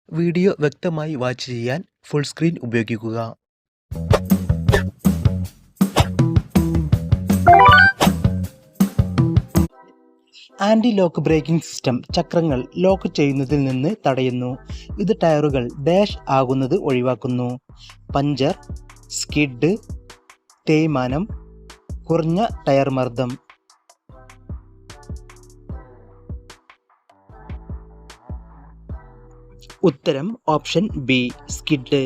Video വ്യക്തമായി watch ചെയ്യാൻ full screen ഉപയോഗിക്കുക. ആൻറ്റി ലോക്ക് ബ്രേക്കിംഗ് സിസ്റ്റം ചക്രങ്ങൾ ലോക്ക് ചെയ്യുന്നതിൽ നിന്ന് തടയുന്നു. ഇത് ടയറുകൾ ഡാഷ് ആകുന്നത് ഒഴിവാക്കുന്നു. പഞ്ചർ, സ്കിഡ്, തേയ്മാനം, കുറഞ്ഞ ടയർ മർദ്ദം. ഉത്തരം option B, skid.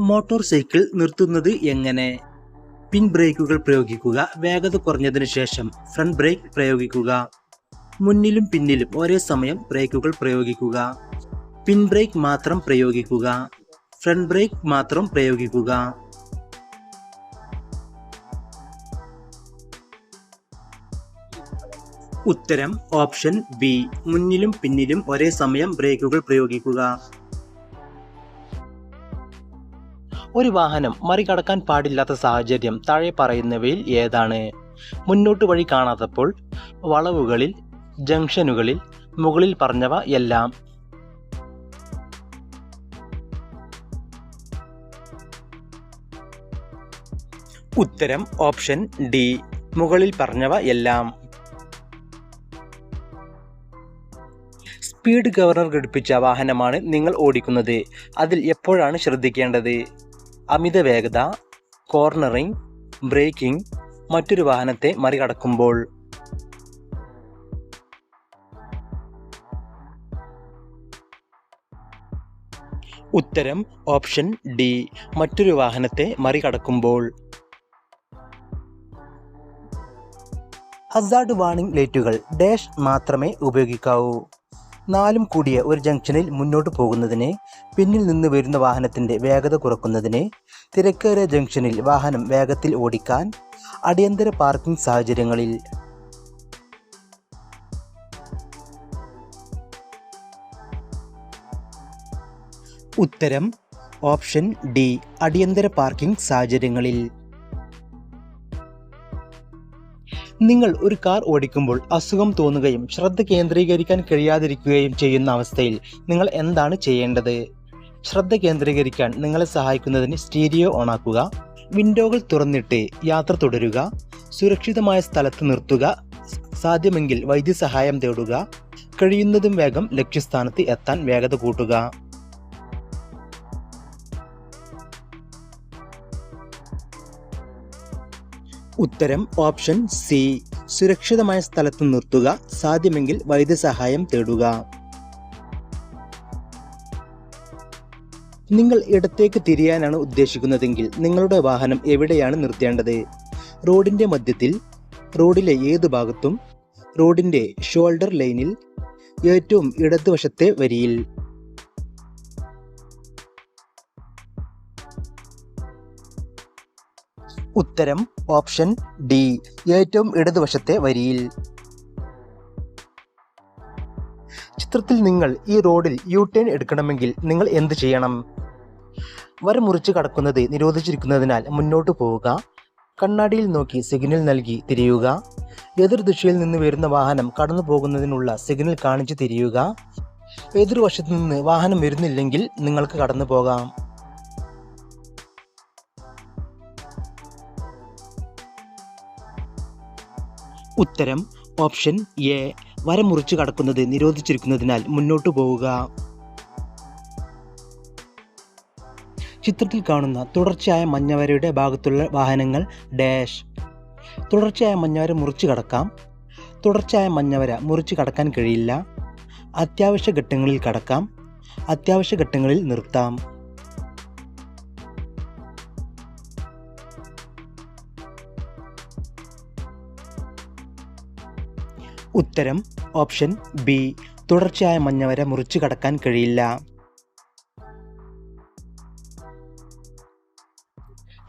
Motor cycle നിർത്തുന്നത് എങ്ങനെ? പിൻ ബ്രേക്കുകൾ പ്രയോഗിക്കുക. വേഗത കുറഞ്ഞതിനു ശേഷം ഫ്രണ്ട് ബ്രേക്ക് പ്രയോഗിക്കുക. മുന്നിലും പിന്നിലും ഒരേ സമയം ബ്രേക്കുകൾ പ്രയോഗിക്കുക. പിൻ ബ്രേക്ക് മാത്രം പ്രയോഗിക്കുക. ഫ്രണ്ട് ബ്രേക്ക് മാത്രം പ്രയോഗിക്കുക. ഉത്തരം ഓപ്ഷൻ ബി, മുന്നിലും പിന്നിലും ഒരേ സമയം ബ്രേക്കുകൾ പ്രയോഗിക്കുക. ഒരു വാഹനം മറികടക്കാൻ പാടില്ലാത്ത സാഹചര്യം താഴെ പറയുന്നവയിൽ ഏതാണ്? മുന്നോട്ട് വഴി കാണാത്തപ്പോൾ, വളവുകളിൽ, ജംഗ്ഷനുകളിൽ, മുകളിൽ പറഞ്ഞവ എല്ലാം. ഉത്തരം ഓപ്ഷൻ ഡി, മുകളിൽ പറഞ്ഞവ എല്ലാം. സ്പീഡ് ഗവർണർ ഘടിപ്പിച്ച വാഹനമാണ് നിങ്ങൾ ഓടിക്കുന്നത്. അതിൽ എപ്പോഴാണ് ശ്രദ്ധിക്കേണ്ടത്? അമിത വേഗത, കോർണറിംഗ്, ബ്രേക്കിംഗ്, മറ്റൊരു വാഹനത്തെ മറികടക്കുമ്പോൾ. ഉത്തരം ഓപ്ഷൻ ഡി, മറ്റൊരു വാഹനത്തെ മറികടക്കുമ്പോൾ. ഹസാർഡ് വാർണിംഗ് ലൈറ്റുകൾ ഡാഷ് മാത്രമേ ഉപയോഗിക്കാവൂ. 4 കൂടിയ ഒരു ജംഗ്ഷനിൽ മുന്നോട്ട് പോകുന്നതിന്, പിന്നിൽ നിന്ന് വരുന്ന വാഹനത്തിൻ്റെ വേഗത കുറക്കുന്നതിന്, തിരക്കേറിയ ജംഗ്ഷനിൽ വാഹനം വേഗത്തിൽ ഓടിക്കാൻ, അടിയന്തര പാർക്കിംഗ് സാഹചര്യങ്ങളിൽ. ഉത്തരം ഓപ്ഷൻ ഡി, അടിയന്തര പാർക്കിംഗ് സാഹചര്യങ്ങളിൽ. നിങ്ങൾ ഒരു കാർ ഓടിക്കുമ്പോൾ അസുഖം തോന്നുകയും ശ്രദ്ധ കേന്ദ്രീകരിക്കാൻ കഴിയാതിരിക്കുകയും ചെയ്യുന്ന അവസ്ഥയിൽ നിങ്ങൾ എന്താണ് ചെയ്യേണ്ടത്? ശ്രദ്ധ കേന്ദ്രീകരിക്കാൻ നിങ്ങളെ സഹായിക്കുന്നതിന് സ്റ്റീരിയോ ഓണാക്കുക. വിൻഡോകൾ തുറന്നിട്ട് യാത്ര തുടരുക. സുരക്ഷിതമായ സ്ഥലത്ത് നിർത്തുക. സാധ്യമെങ്കിൽ വൈദ്യസഹായം തേടുക. കഴിയുന്നതും വേഗം ലക്ഷ്യസ്ഥാനത്ത് എത്താൻ വേഗത കൂട്ടുക. ഉത്തരം ഓപ്ഷൻ സി, സുരക്ഷിതമായ സ്ഥലത്ത് നിർത്തുക. സാധ്യമെങ്കിൽ വൈദ്യസഹായം തേടുക. നിങ്ങൾ ഇടത്തേക്ക് തിരിയാനാണ് ഉദ്ദേശിക്കുന്നതെങ്കിൽ നിങ്ങളുടെ വാഹനം എവിടെയാണ് നിർത്തേണ്ടത്? റോഡിന്റെ മധ്യത്തിൽ, റോഡിലെ ഏത് ഭാഗത്തും, റോഡിന്റെ ഷോൾഡർ ലൈനിൽ, ഏറ്റവും ഇടതുവശത്തെ വരിയിൽ. ഉത്തരം ഓപ്ഷൻ ഡി, ഏറ്റവും ഇടതുവശത്തെ വരിയിൽ. ചിത്രത്തിൽ നിങ്ങൾ ഈ റോഡിൽ യു ടേൺ എടുക്കണമെങ്കിൽ നിങ്ങൾ എന്ത് ചെയ്യണം? വര മുറിച്ച് കടക്കുന്നത് നിരോധിച്ചിരിക്കുന്നതിനാൽ മുന്നോട്ട് പോവുക. കണ്ണാടിയിൽ നോക്കി സിഗ്നൽ നൽകി തിരിയുക. എതിർദിശയിൽ നിന്ന് വരുന്ന വാഹനം കടന്നു പോകുന്നതിനുള്ള സിഗ്നൽ കാണിച്ച് തിരിയുക. എതിർവശത്ത് നിന്ന് വാഹനം വരുന്നില്ലെങ്കിൽ നിങ്ങൾക്ക് കടന്നു പോകാം. ഉത്തരം ഓപ്ഷൻ എ, വര മുറിച്ച് കടക്കുന്നത് നിരോധിച്ചിരിക്കുന്നതിനാൽ മുന്നോട്ട് പോവുക. ചിത്രത്തിൽ കാണുന്ന തുടർച്ചയായ മഞ്ഞവരയുടെ ഭാഗത്തുള്ള വാഹനങ്ങൾ ഡാഷ്. തുടർച്ചയായ മഞ്ഞവര മുറിച്ച് കടക്കാം. തുടർച്ചയായ മഞ്ഞവര മുറിച്ച് കടക്കാൻ കഴിയില്ല. അത്യാവശ്യ ഘട്ടങ്ങളിൽ കടക്കാം. അത്യാവശ്യ ഘട്ടങ്ങളിൽ നിർത്താം. ഉത്തരം ഓപ്ഷൻ ബി, തുടർച്ചയായ മഞ്ഞവര മുറിച്ചു കടക്കാൻ കഴിയില്ല.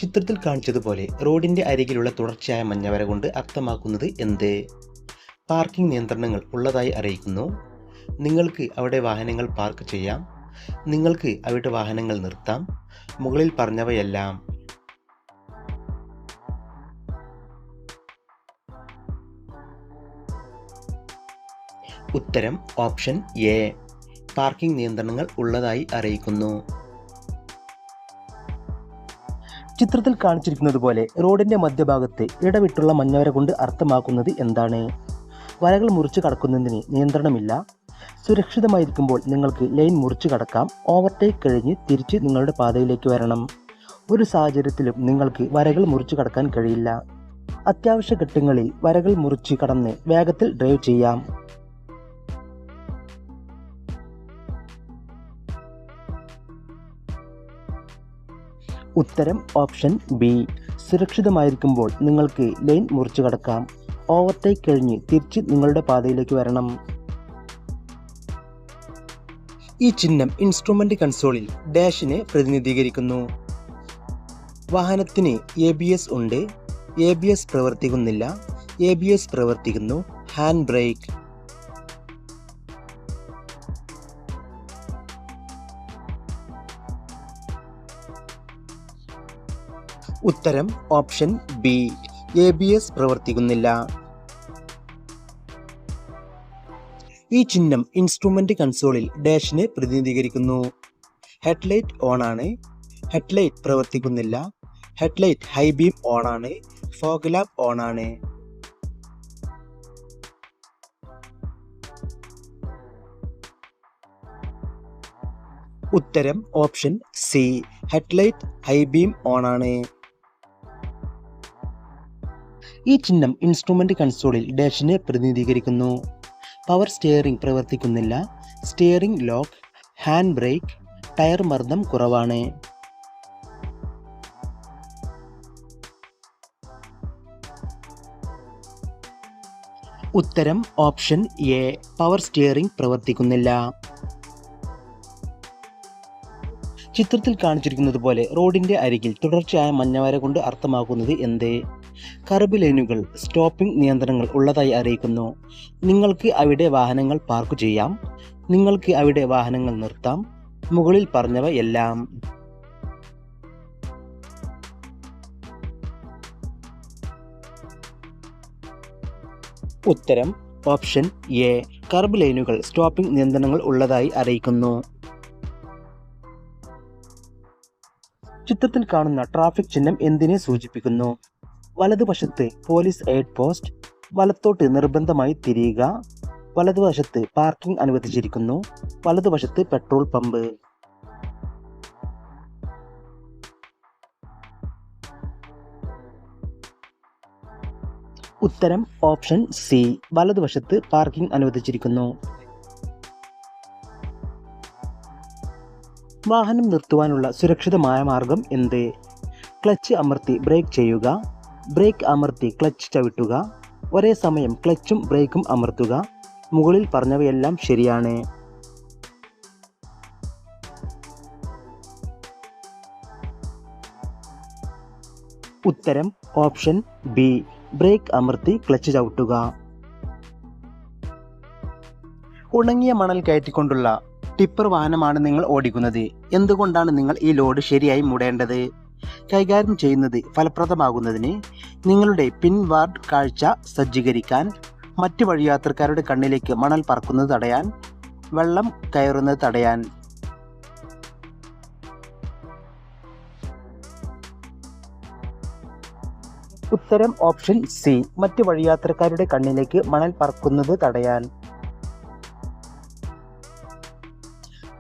ചിത്രത്തിൽ കാണിച്ചതുപോലെ റോഡിന്റെ അരികിലുള്ള തുടർച്ചയായ മഞ്ഞവര കൊണ്ട് അർത്ഥമാക്കുന്നത് എന്ത്? പാർക്കിംഗ് നിയന്ത്രണങ്ങൾ ഉള്ളതായി അറിയിക്കുന്നു. നിങ്ങൾക്ക് അവിടെ വാഹനങ്ങൾ പാർക്ക് ചെയ്യാം. നിങ്ങൾക്ക് അവിടെ വാഹനങ്ങൾ നിർത്താം. മുകളിൽ പറഞ്ഞവയെല്ലാം. ഉത്തരം ഓപ്ഷൻ എ. പാർക്കിംഗ് നിയന്ത്രണങ്ങൾ ഉള്ളതായി അറിയിക്കുന്നു. ചിത്രത്തിൽ കാണിച്ചിരിക്കുന്നത് പോലെ റോഡിന്റെ മധ്യഭാഗത്ത് ഇടവിട്ടുള്ള മഞ്ഞവര കൊണ്ട് അർത്ഥമാക്കുന്നത് എന്താണ്? വരകൾ മുറിച്ച് കടക്കുന്നതിന് നിയന്ത്രണമില്ല. സുരക്ഷിതമായിരിക്കുമ്പോൾ നിങ്ങൾക്ക് ലൈൻ മുറിച്ച് കടക്കാം. ഓവർടേക്ക് കഴിഞ്ഞ് തിരിച്ച് നിങ്ങളുടെ പാതയിലേക്ക് വരണം. ഒരു സാഹചര്യത്തിലും നിങ്ങൾക്ക് വരകൾ മുറിച്ച് കടക്കാൻ കഴിയില്ല. അത്യാവശ്യ ഘട്ടങ്ങളിൽ വരകൾ മുറിച്ച് കടന്ന് വേഗത്തിൽ ഡ്രൈവ് ചെയ്യാം. ഉത്തരം ഓപ്ഷൻ ബി. സുരക്ഷിതമായിരിക്കുമ്പോൾ നിങ്ങൾക്ക് ലൈൻ മുറിച്ച് കടക്കാം. ഓവർടേക്ക് കഴിഞ്ഞ് തിരിച്ച് നിങ്ങളുടെ പാതയിലേക്ക് വരണം. ഈ ചിഹ്നം ഇൻസ്ട്രുമെന്റ് കൺസോളിൽ ഡാഷിനെ പ്രതിനിധീകരിക്കുന്നു. വാഹനത്തിന് ABS ഉണ്ട്. ABS പ്രവർത്തിക്കുന്നില്ല. ABS പ്രവർത്തിക്കുന്നു. Hand brake. ഉത്തരം ഓപ്ഷൻ ബി. ABS പ്രവർത്തിക്കുന്നില്ല. ഈ ചിഹ്നം ഇൻസ്ട്രുമെന്റ് കൺസോളിൽ ഡാഷിനെ പ്രതിനിധീകരിക്കുന്നു. ഹെഡ്ലൈറ്റ് ഓൺ ആണ്. ഹെഡ്ലൈറ്റ് പ്രവർത്തിക്കുന്നില്ല. ഹെഡ്ലൈറ്റ് ഹൈ ബീം ഓൺ ആണ്. ഫോഗ് ലാമ്പ് ഓൺ ആണ്. ഉത്തരം option C. Headlight high beam on ആണ്. ഈ ചിഹ്നം ഇൻസ്ട്രുമെന്റ് കൺസോളിൽ ഡാഷിനെ പ്രതിനിധീകരിക്കുന്നു. പവർ സ്റ്റിയറിംഗ് പ്രവർത്തിക്കുന്നില്ല. Steering lock. Hand brake. Tyre മർദ്ദം കുറവാണ്. ഉത്തരം ഓപ്ഷൻ എ. പവർ സ്റ്റിയറിംഗ് പ്രവർത്തിക്കുന്നില്ല. ചിത്രത്തിൽ കാണിച്ചിരിക്കുന്നത് പോലെ റോഡിന്റെ അരികിൽ തുടർച്ചയായ മഞ്ഞവര കൊണ്ട് അർത്ഥമാക്കുന്നത് എന്ത്? കർബ് ലൈനുകൾ, സ്റ്റോപ്പിംഗ് നിയന്ത്രണങ്ങൾ ഉള്ളതായി അറിയിക്കുന്നു. നിങ്ങൾക്ക് അവിടെ വാഹനങ്ങൾ പാർക്ക് ചെയ്യാം. നിങ്ങൾക്ക് അവിടെ വാഹനങ്ങൾ നിർത്താം. മുകളിൽ പറഞ്ഞവ എല്ലാം. ഉത്തരം ഓപ്ഷൻ എ. കർബ് ലൈനുകൾ, സ്റ്റോപ്പിംഗ് നിയന്ത്രണങ്ങൾ ഉള്ളതായി അറിയിക്കുന്നു. ചിത്രത്തിൽ കാണുന്ന ട്രാഫിക് ചിഹ്നം എന്തിനെ സൂചിപ്പിക്കുന്നു? വലതുവശത്ത് പോലീസ് എയ്ഡ് പോസ്റ്റ്. വലത്തോട്ട് നിർബന്ധമായി തിരിയുക. വലതുവശത്ത് പാർക്കിംഗ് അനുവദിച്ചിരിക്കുന്നു. വലതുവശത്ത് പെട്രോൾ പമ്പ്. ഉത്തരം ഓപ്ഷൻ സി. വലതുവശത്ത് പാർക്കിംഗ് അനുവദിച്ചിരിക്കുന്നു. വാഹനം നിർത്തുവാനുള്ള സുരക്ഷിതമായ മാർഗം എന്ത്? ക്ലച്ച് അമർത്തി ബ്രേക്ക് ചെയ്യുക. ബ്രേക്ക് അമർത്തി ക്ലച്ച് ചവിട്ടുക. ഒരേ സമയം ക്ലച്ചും ബ്രേക്കും അമർത്തുക. മുകളിൽ പറഞ്ഞവയെല്ലാം ശരിയാണ്. ഉത്തരം ഓപ്ഷൻ ബി. ബ്രേക്ക് അമർത്തി ക്ലച്ച് ചവിട്ടുക. ഉണങ്ങിയ മണൽ കയറ്റിക്കൊണ്ടുള്ള ടിപ്പർ വാഹനമാണ് നിങ്ങൾ ഓടിക്കുന്നത്. എന്തുകൊണ്ടാണ് നിങ്ങൾ ഈ ലോഡ് ശരിയായി മൂടേണ്ടത്? കൈകാര്യം ചെയ്യുന്നത് ഫലപ്രദമാകുന്നതിന്, നിങ്ങളുടെ പിൻവാർഡ് കാഴ്ച സജ്ജീകരിക്കാൻ, മറ്റ് വഴിയാത്രക്കാരുടെ കണ്ണിലേക്ക് മണൽ പറക്കുന്നത് തടയാൻ, വെള്ളം കയറുന്നത് തടയാൻ. ഉത്തരം ഓപ്ഷൻ സി. മറ്റ് വഴിയാത്രക്കാരുടെ കണ്ണിലേക്ക് മണൽ പറക്കുന്നത് തടയാൻ.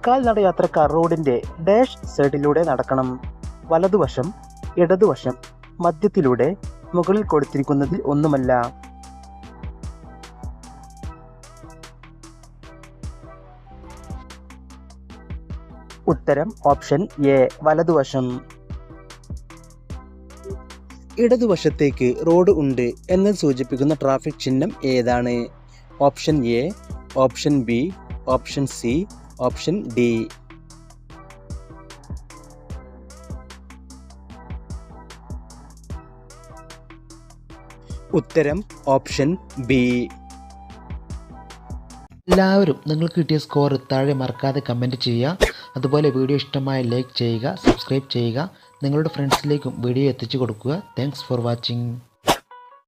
കാൽനടയാത്രക്കാർ റോഡിന്റെ ഡാഷ് സൈഡിലൂടെ നടക്കണം. വലതുവശം, ഇടതുവശം, മധ്യത്തിലൂടെ, മുകളിൽ കൊടുത്തിരിക്കുന്നതിൽ ഒന്നുമല്ല. ഉത്തരം ഓപ്ഷൻ എ. വലതുവശം. ഇടതുവശത്തേക്ക് റോഡ് ഉണ്ട് എന്ന് സൂചിപ്പിക്കുന്ന ട്രാഫിക് ചിഹ്നം ഏതാണ്? Option A, option B, option C, option D. ഉത്തരം ഓപ്ഷൻ ബി. എല്ലാവരും നിങ്ങൾക്ക് കിട്ടിയ സ്കോർ താഴെ മറക്കാതെ കമൻറ്റ് ചെയ്യുക. അതുപോലെ വീഡിയോ ഇഷ്ടമായ ലൈക്ക് ചെയ്യുക, സബ്സ്ക്രൈബ് ചെയ്യുക. നിങ്ങളുടെ ഫ്രണ്ട്സിലേക്കും വീഡിയോ എത്തിച്ചു കൊടുക്കുക. Thanks for watching.